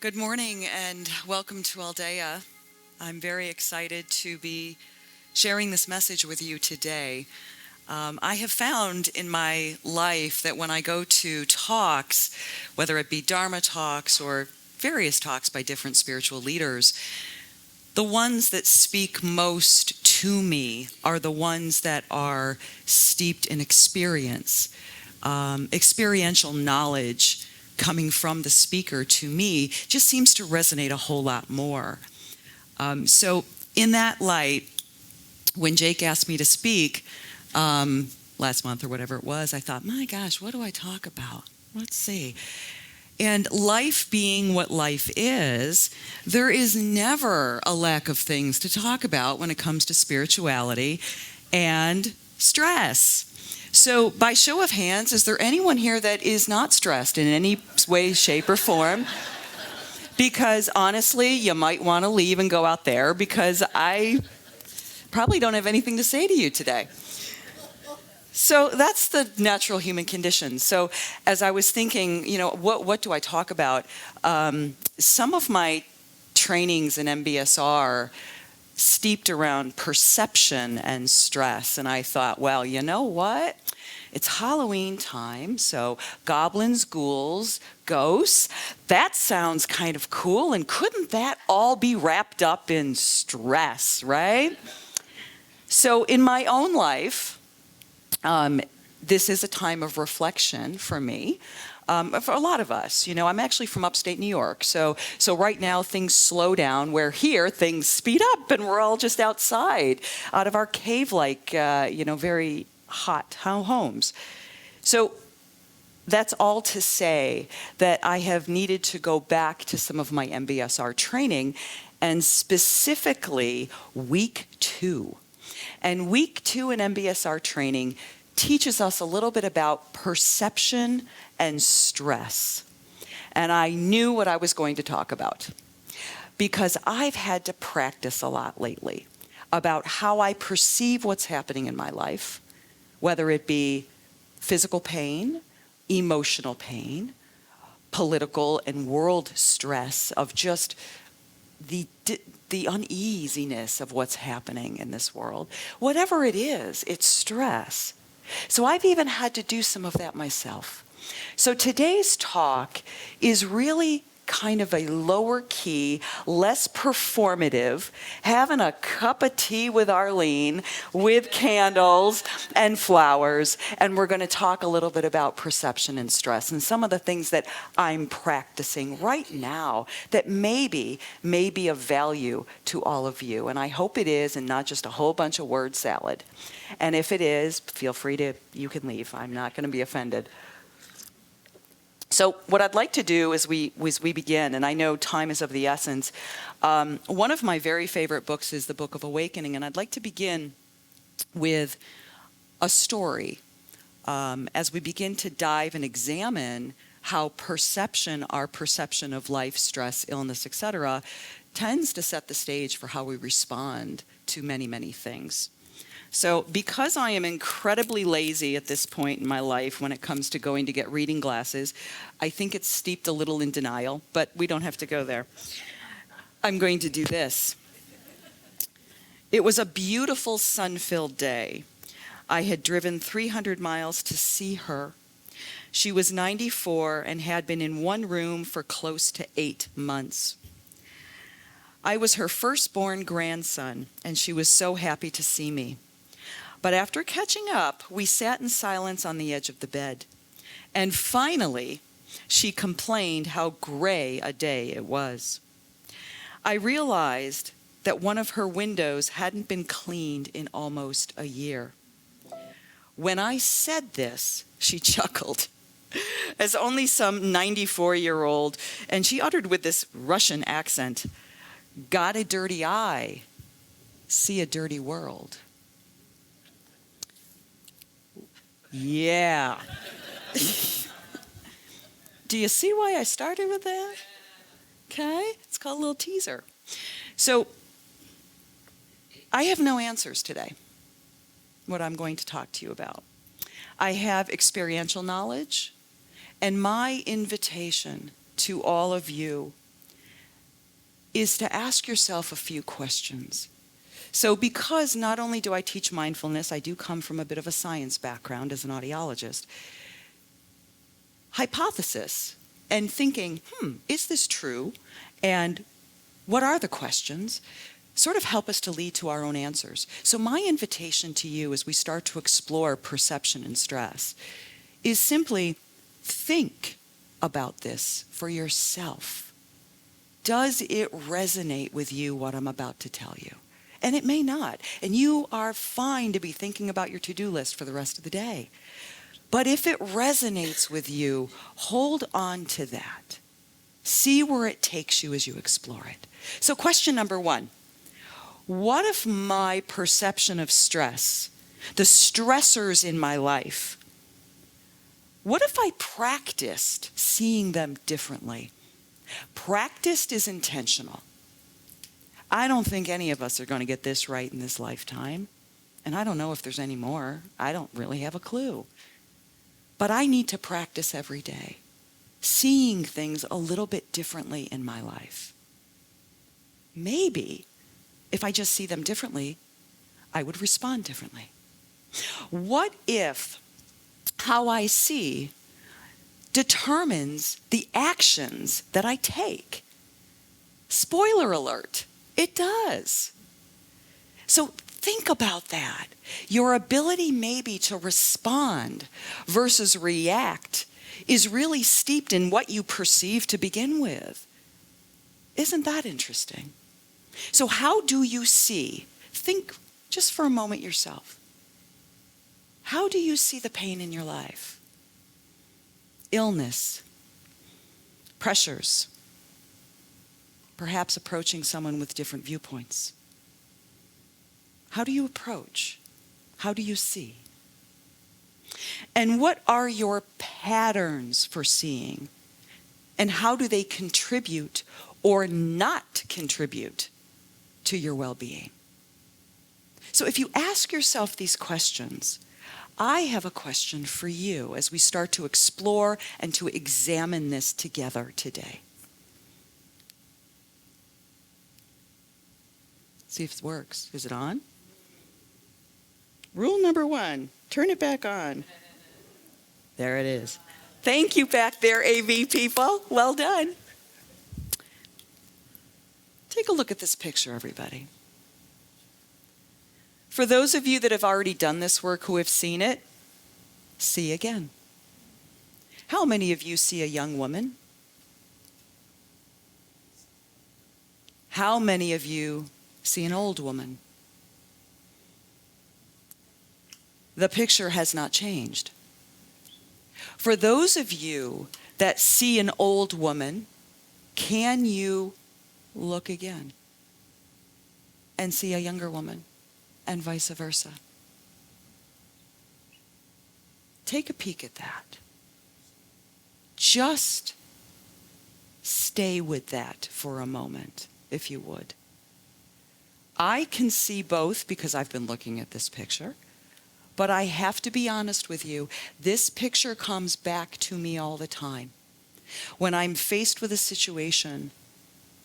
Good morning and welcome to Aldea. I'm very excited to be sharing this message with you today. I have found in my life that when I go to talks, whether it be Dharma talks or various talks by different spiritual leaders, the ones that speak most to me are the ones that are steeped in experience, experiential knowledge coming from the speaker to me just seems to resonate a whole lot more. So in that light, when Jake asked me to speak last month or whatever it was, I thought, my gosh, what do I talk about? Let's see. And life being what life is, there is never a lack of things to talk about when it comes to spirituality and stress. So by show of hands, is there anyone here that is not stressed in any way, shape, or form? Because honestly, you might want to leave and go out there because I probably don't have anything to say to you today. So that's the natural human condition. So as I was thinking, what do I talk about? Some of my trainings in MBSR steeped around perception and stress. And I thought, well, you know what? It's Halloween time, so Goblins, Ghouls, Ghosts, that sounds kind of cool. And couldn't that all be wrapped up in stress, right? So in my own life, this is a time of reflection for me. For a lot of us, I'm actually from upstate New York. So right now things slow down, where here things speed up and we're all just outside out of our cave-like, very hot homes. So that's all to say that I have needed to go back to some of my MBSR training, and specifically week 2. And week 2 in MBSR training teaches us a little bit about perception and stress. And I knew what I was going to talk about because I've had to practice a lot lately about how I perceive what's happening in my life, whether it be physical pain, emotional pain, political and world stress of just the uneasiness of what's happening in this world. Whatever it is, it's stress. So I've even had to do some of that myself. So today's talk is really kind of a lower key, less performative, having a cup of tea with Arlene with candles and flowers. And we're going to talk a little bit about perception and stress and some of the things that I'm practicing right now that may be of value to all of you. And I hope it is, and not just a whole bunch of word salad. And if it is, feel free you can leave. I'm not going to be offended. So what I'd like to do as we begin, and I know time is of the essence, one of my very favorite books is the Book of Awakening, and I'd like to begin with a story as we begin to dive and examine how our perception of life, stress, illness, etc., tends to set the stage for how we respond to many, many things. So because I am incredibly lazy at this point in my life when it comes to going to get reading glasses, I think it's steeped a little in denial, but we don't have to go there. I'm going to do this. It was a beautiful sun-filled day. I had driven 300 miles to see her. She was 94 and had been in one room for close to 8 months. I was her firstborn grandson, and she was so happy to see me. But after catching up, we sat in silence on the edge of the bed. And finally, she complained how gray a day it was. I realized that one of her windows hadn't been cleaned in almost a year. When I said this, she chuckled, as only some 94-year-old, and she uttered with this Russian accent, "Got a dirty eye, see a dirty world." Yeah. Do you see why I started with that? Okay, it's called a little teaser. So I have no answers today, what I'm going to talk to you about. I have experiential knowledge, and my invitation to all of you is to ask yourself a few questions. So because not only do I teach mindfulness, I do come from a bit of a science background as an audiologist. Hypothesis and thinking, is this true? And what are the questions? Sort of help us to lead to our own answers. So my invitation to you as we start to explore perception and stress is simply think about this for yourself. Does it resonate with you, what I'm about to tell you? And it may not. And you are fine to be thinking about your to-do list for the rest of the day. But if it resonates with you, hold on to that. See where it takes you as you explore it. So question number 1. What if my perception of stress, the stressors in my life, what if I practiced seeing them differently? Practiced is intentional. I don't think any of us are going to get this right in this lifetime. And I don't know if there's any more. I don't really have a clue. But I need to practice every day, seeing things a little bit differently in my life. Maybe if I just see them differently, I would respond differently. What if how I see determines the actions that I take? Spoiler alert, it does. So think about that. Your ability maybe to respond versus react is really steeped in what you perceive to begin with. Isn't that interesting? So how do you see? Think just for a moment yourself. How do you see the pain in your life? Illness, pressures, perhaps approaching someone with different viewpoints. How do you approach? How do you see? And what are your patterns for seeing? And how do they contribute or not contribute to your well-being? So if you ask yourself these questions, I have a question for you as we start to explore and to examine this together today. See if it works. Is it on? Rule number 1, turn it back on. There it is. Thank you back there, AV people. Well done. Take a look at this picture, everybody. For those of you that have already done this work who have seen it, see again. How many of you see a young woman? How many of you see an old woman? The picture has not changed. For those of you that see an old woman, can you look again and see a younger woman and vice versa? Take a peek at that. Just stay with that for a moment, if you would. I can see both because I've been looking at this picture. But I have to be honest with you, this picture comes back to me all the time. When I'm faced with a situation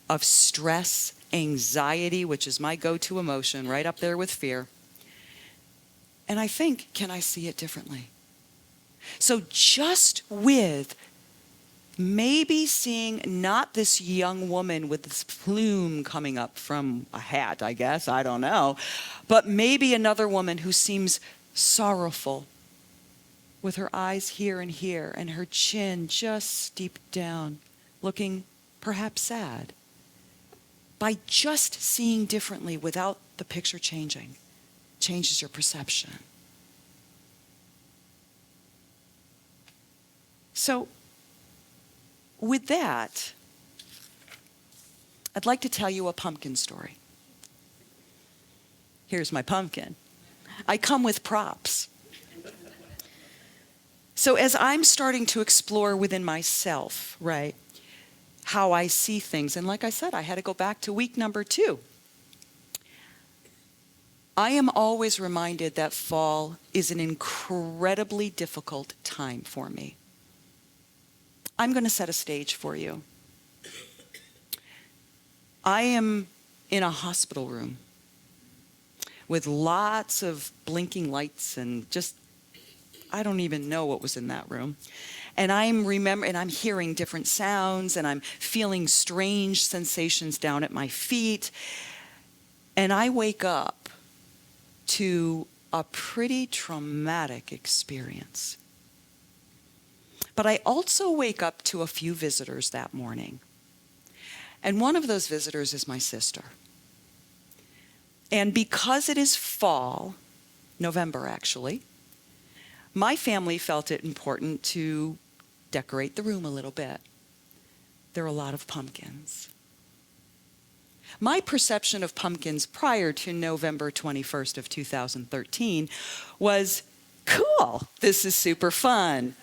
of stress, anxiety, which is my go-to emotion, right up there with fear, and I think, can I see it differently? So just with maybe seeing not this young woman with this plume coming up from a hat, I guess, I don't know, but maybe another woman who seems sorrowful with her eyes here and here and her chin just steeped down, looking perhaps sad. By just seeing differently without the picture changing, changes your perception. So with that, I'd like to tell you a pumpkin story. Here's my pumpkin. I come with props. So as I'm starting to explore within myself, right, how I see things, and like I said, I had to go back to week number 2. I am always reminded that fall is an incredibly difficult time for me. I'm going to set a stage for you. I am in a hospital room with lots of blinking lights and just, I don't even know what was in that room. And I'm hearing different sounds, and I'm feeling strange sensations down at my feet. And I wake up to a pretty traumatic experience. But I also wake up to a few visitors that morning. And one of those visitors is my sister. And because it is fall, November actually, my family felt it important to decorate the room a little bit. There are a lot of pumpkins. My perception of pumpkins prior to November 21st of 2013 was, cool, this is super fun.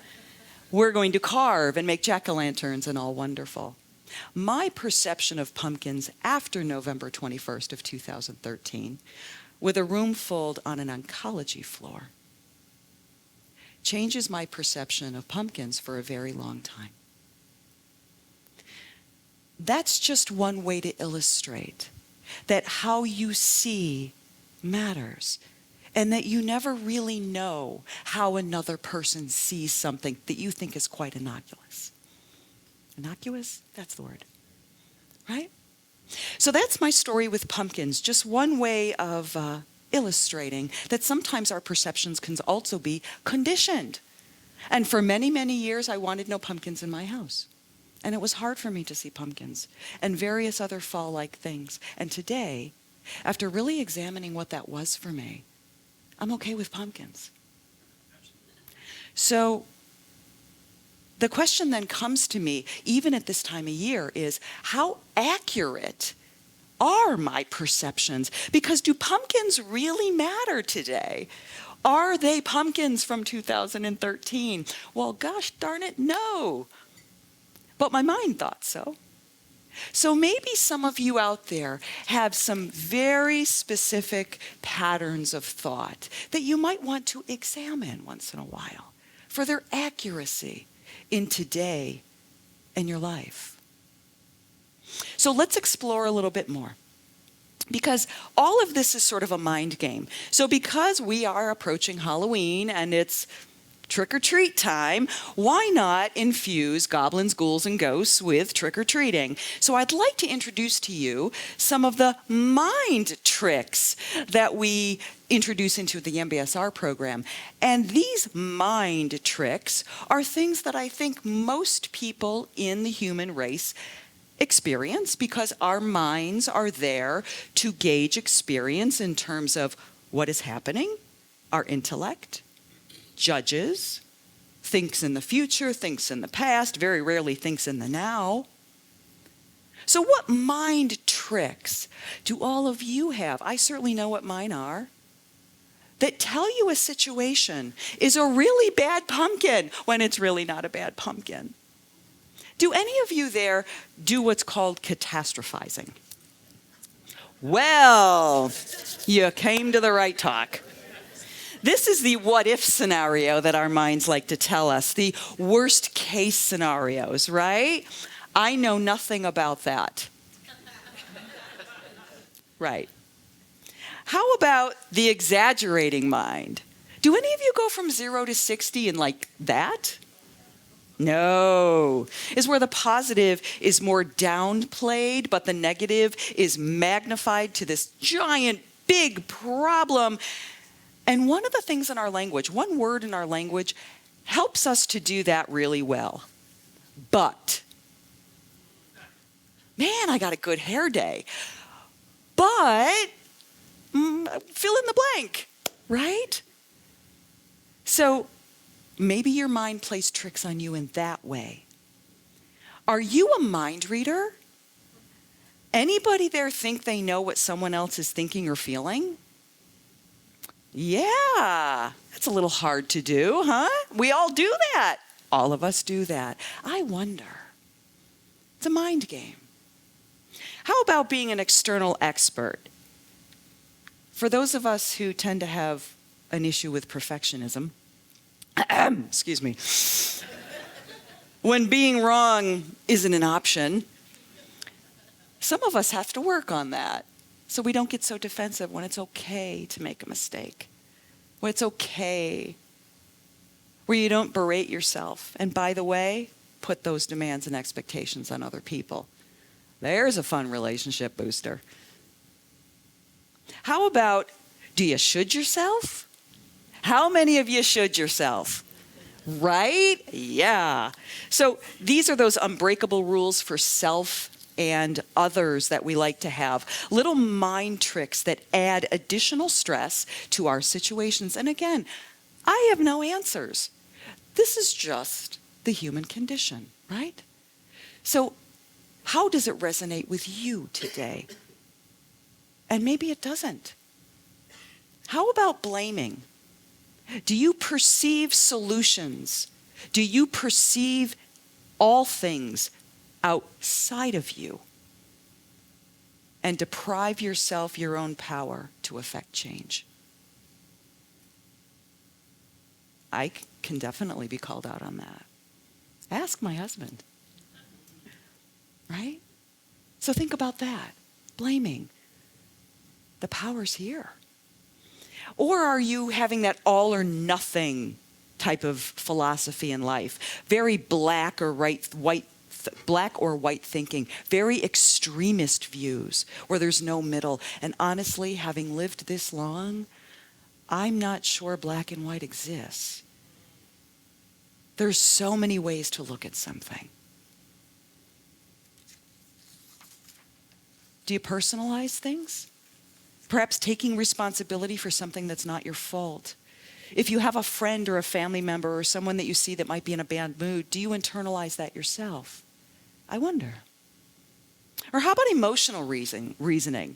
We're going to carve and make jack-o'-lanterns and all wonderful. My perception of pumpkins after November 21st of 2013, with a room full on an oncology floor, changes my perception of pumpkins for a very long time. That's just one way to illustrate that how you see matters, and that you never really know how another person sees something that you think is quite innocuous. Innocuous? That's the word, right? So that's my story with pumpkins, just one way of illustrating that sometimes our perceptions can also be conditioned. And for many, many years, I wanted no pumpkins in my house. And it was hard for me to see pumpkins and various other fall-like things. And today, after really examining what that was for me, I'm okay with pumpkins. So the question then comes to me, even at this time of year, is how accurate are my perceptions? Because do pumpkins really matter today? Are they pumpkins from 2013? Well, gosh darn it, no. But my mind thought so. So maybe some of you out there have some very specific patterns of thought that you might want to examine once in a while for their accuracy in today and your life. So let's explore a little bit more, because all of this is sort of a mind game. So because we are approaching Halloween and it's trick-or-treat time, why not infuse goblins, ghouls, and ghosts with trick-or-treating? So I'd like to introduce to you some of the mind tricks that we introduce into the MBSR program. And these mind tricks are things that I think most people in the human race experience, because our minds are there to gauge experience in terms of what is happening. Our intellect judges, thinks in the future, thinks in the past, very rarely thinks in the now. So what mind tricks do all of you have? I certainly know what mine are, that tell you a situation is a really bad pumpkin when it's really not a bad pumpkin. Do any of you there do what's called catastrophizing? Well, you came to the right talk. This is the what-if scenario that our minds like to tell us, the worst-case scenarios, right? I know nothing about that. Right. How about the exaggerating mind? Do any of you go from 0 to 60 in like that? No. Is where the positive is more downplayed, but the negative is magnified to this giant, big problem. And one of the things in our language, one word in our language, helps us to do that really well. But. Man, I got a good hair day. But, fill in the blank, right? So, maybe your mind plays tricks on you in that way. Are you a mind reader? Anybody there think they know what someone else is thinking or feeling? Yeah, that's a little hard to do, huh? We all do that. All of us do that. I wonder. It's a mind game. How about being an external expert? For those of us who tend to have an issue with perfectionism, excuse me, when being wrong isn't an option, Some of us have to work on that so we don't get so defensive when it's okay to make a mistake, when it's okay, where you don't berate yourself. And by the way, put those demands and expectations on other people. There's a fun relationship booster. How about, do you should yourself? How many of you should yourself? Right? Yeah. So these are those unbreakable rules for self and others that we like to have. Little mind tricks that add additional stress to our situations. And again, I have no answers. This is just the human condition, right? So how does it resonate with you today? And maybe it doesn't. How about blaming? Do you perceive solutions? Do you perceive all things outside of you and deprive yourself your own power to affect change? I can definitely be called out on that. Ask my husband. Right? So think about that. Blaming. The power's here. Or are you having that all or nothing type of philosophy in life? Very black or white thinking, very extremist views where there's no middle. And honestly, having lived this long, I'm not sure black and white exists. There's so many ways to look at something. Do you personalize things? Perhaps taking responsibility for something that's not your fault. If you have a friend or a family member or someone that you see that might be in a bad mood, do you internalize that yourself? I wonder. Or how about emotional reasoning?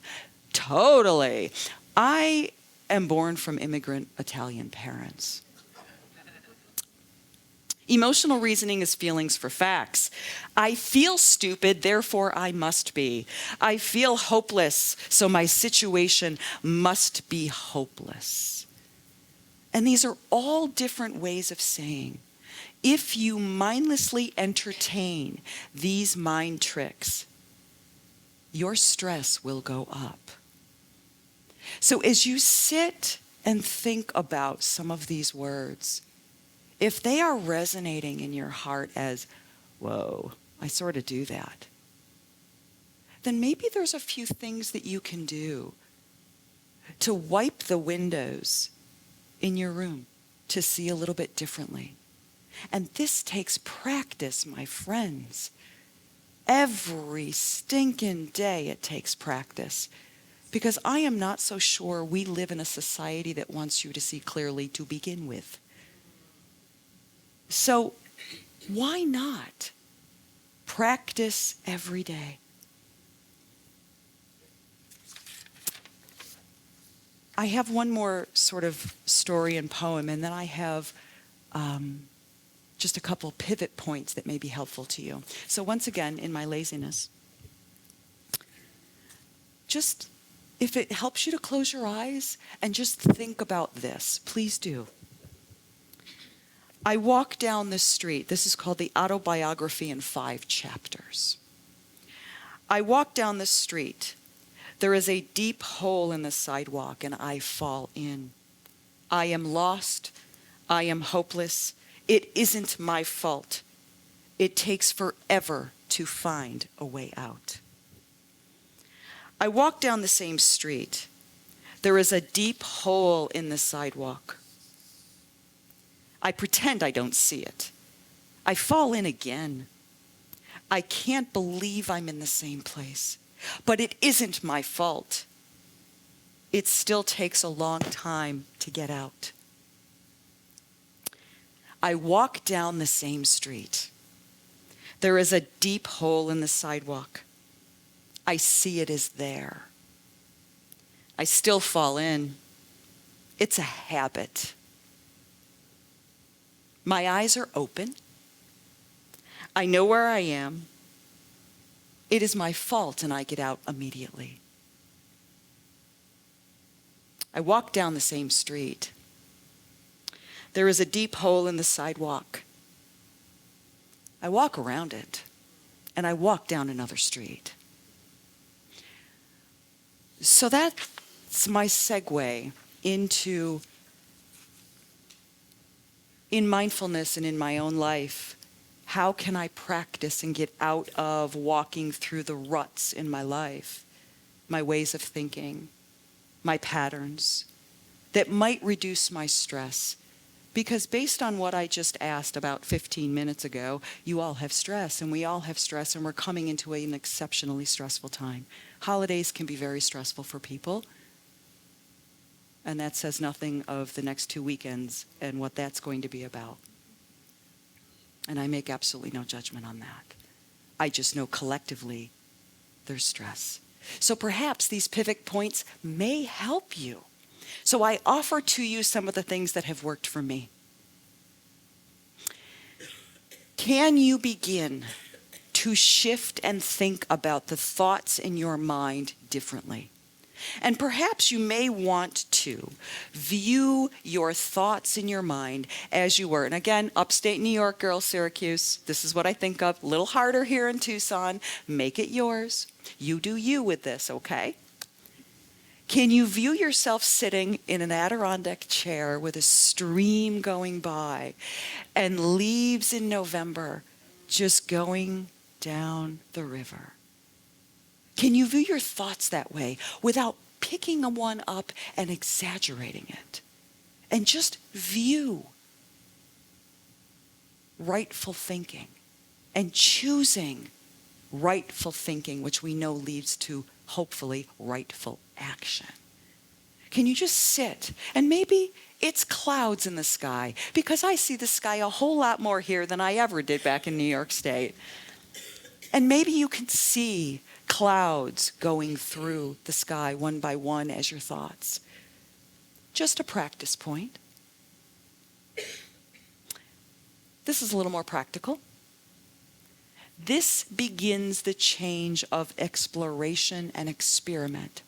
Totally. I am born from immigrant Italian parents. Emotional reasoning is feelings for facts. I feel stupid, therefore I must be. I feel hopeless, so my situation must be hopeless. And these are all different ways of saying, if you mindlessly entertain these mind tricks, your stress will go up. So as you sit and think about some of these words, if they are resonating in your heart as, whoa, I sort of do that, then maybe there's a few things that you can do to wipe the windows in your room to see a little bit differently. And this takes practice, my friends. Every stinking day it takes practice. Because I am not so sure we live in a society that wants you to see clearly to begin with. So why not practice every day? I have one more sort of story and poem, and then I have just a couple pivot points that may be helpful to you. So once again, in my laziness, just if it helps you to close your eyes and just think about this, please do. I walk down the street. This is called the Autobiography in 5 chapters. I walk down the street. There is a deep hole in the sidewalk, and I fall in. I am lost. I am hopeless. It isn't my fault. It takes forever to find a way out. I walk down the same street. There is a deep hole in the sidewalk. I pretend I don't see it. I fall in again. I can't believe I'm in the same place. But it isn't my fault. It still takes a long time to get out. I walk down the same street. There is a deep hole in the sidewalk. I see it is there. I still fall in. It's a habit. My eyes are open. I know where I am. It is my fault, and I get out immediately. I walk down the same street. There is a deep hole in the sidewalk. I walk around it, and I walk down another street. So that's my segue into, in mindfulness and in my own life, how can I practice and get out of walking through the ruts in my life, my ways of thinking, my patterns that might reduce my stress? Because based on what I just asked about 15 minutes ago, you all have stress, and we all have stress, and we're coming into an exceptionally stressful time. Holidays can be very stressful for people, and that says nothing of the next 2 weekends and what that's going to be about. And I make absolutely no judgment on that. I just know collectively there's stress. So perhaps these pivot points may help you. So I offer to you some of the things that have worked for me. Can you begin to shift and think about the thoughts in your mind differently? And perhaps you may want to view your thoughts in your mind as you were. And again, upstate New York girl, Syracuse, this is what I think of. A little harder here in Tucson. Make it yours. You do you with this, okay? Can you view yourself sitting in an Adirondack chair with a stream going by and leaves in November just going down the river? Can you view your thoughts that way without picking one up and exaggerating it? And just view rightful thinking and choosing rightful thinking, which we know leads to, hopefully, rightful action. Can you just sit? And maybe it's clouds in the sky, because I see the sky a whole lot more here than I ever did back in New York State. And maybe you can see clouds going through the sky one by one as your thoughts. Just a practice point. This is a little more practical. This begins the change of exploration and experiment.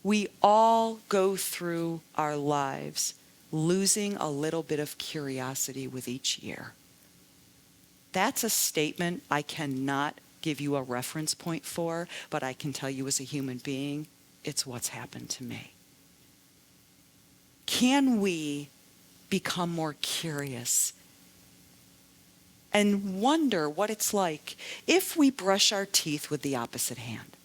We all go through our lives losing a little bit of curiosity with each year. That's a statement I cannot give you a reference point for, but I can tell you as a human being, it's what's happened to me. Can we become more curious and wonder what it's like if we brush our teeth with the opposite hand?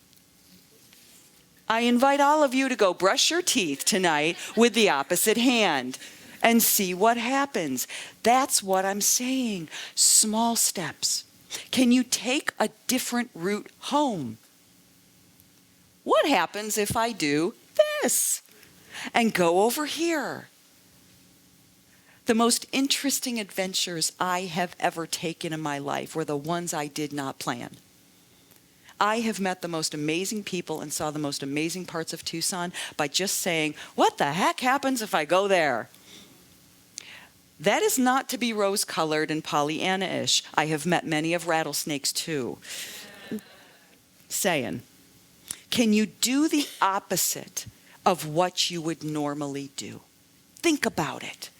I invite all of you to go brush your teeth tonight with the opposite hand and see what happens. That's what I'm saying. Small steps. Can you take a different route home? What happens if I do this and go over here? The most interesting adventures I have ever taken in my life were the ones I did not plan. I have met the most amazing people and saw the most amazing parts of Tucson by just saying, what the heck happens if I go there? That is not to be rose-colored and Pollyanna-ish. I have met many of rattlesnakes too. Saying, can you do the opposite of what you would normally do? Think about it.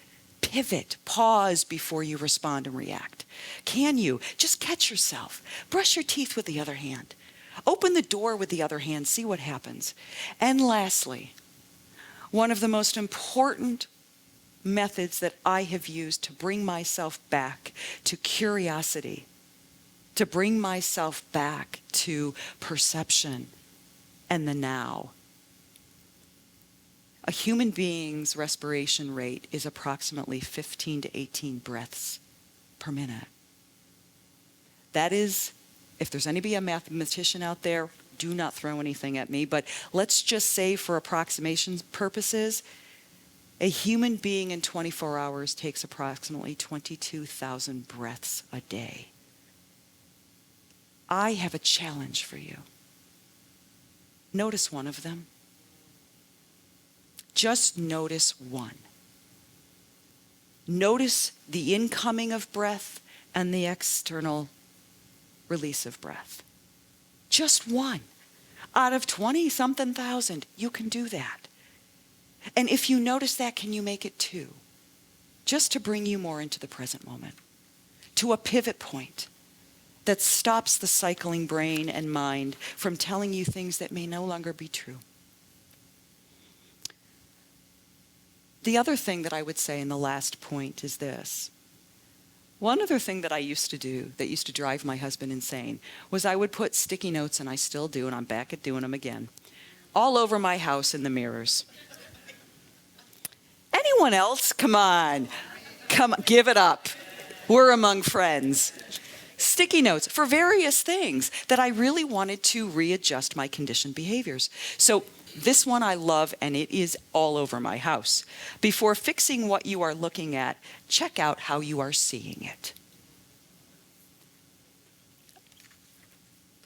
Pivot, pause before you respond and react. Can you just catch yourself? Brush your teeth with the other hand. Open the door with the other hand, see what happens. And lastly, one of the most important methods that I have used to bring myself back to curiosity, to bring myself back to perception and the now. A human being's respiration rate is approximately 15 to 18 breaths per minute. That is, if there's anybody a mathematician out there, do not throw anything at me, but let's just say for approximation purposes, a human being in 24 hours takes approximately 22,000 breaths a day. I have a challenge for you. Notice one of them. Just notice one. Notice the incoming of breath and the external release of breath. Just one. Out of 20-something thousand, you can do that. And if you notice that, can you make it two? Just to bring you more into the present moment. To a pivot point that stops the cycling brain and mind from telling you things that may no longer be true. The other thing that I would say in the last point is this. One other thing that I used to do that used to drive my husband insane was I would put sticky notes, and I still do, and I'm back at doing them again, all over my house in the mirrors. Anyone else? Come on, give it up. We're among friends. Sticky notes for various things that I really wanted to readjust my conditioned behaviors. So this one I love, and it is all over my house. Before fixing what you are looking at, check out how you are seeing it.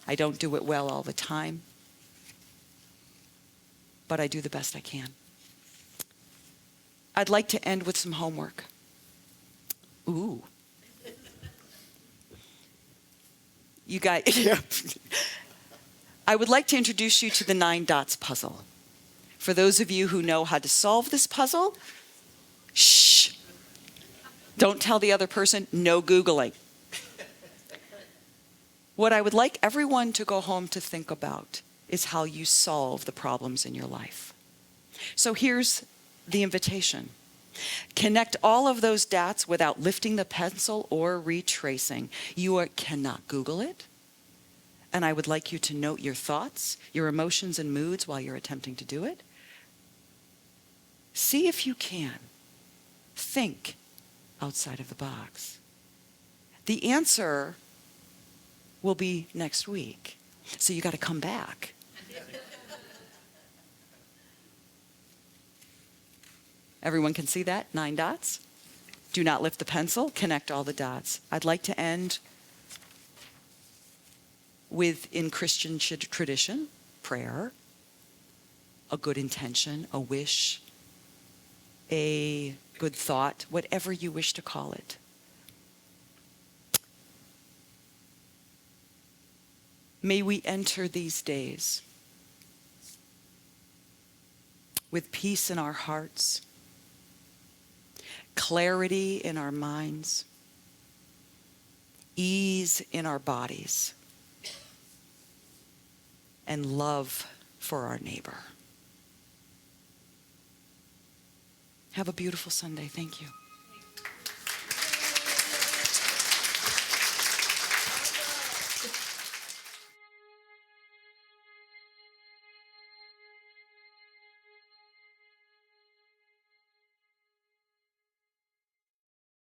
I don't do it well all the time, but I do the best I can. I'd like to end with some homework. Ooh. You guys, yeah. I would like to introduce you to the 9 dots puzzle. For those of you who know how to solve this puzzle, shh. Don't tell the other person, no Googling. What I would like everyone to go home to think about is how you solve the problems in your life. So here's the invitation. Connect all of those dots without lifting the pencil or retracing. You cannot Google it. And I would like you to note your thoughts, your emotions and moods while you're attempting to do it. See if you can think outside of the box. The answer will be next week. So you got to come back. Everyone can see that? 9 dots. Do not lift the pencil. Connect all the dots. I'd like to end with, in Christian tradition, prayer, a good intention, a wish, a good thought, whatever you wish to call it. May we enter these days with peace in our hearts, clarity in our minds, ease in our bodies, and love for our neighbor. Have a beautiful Sunday. Thank you.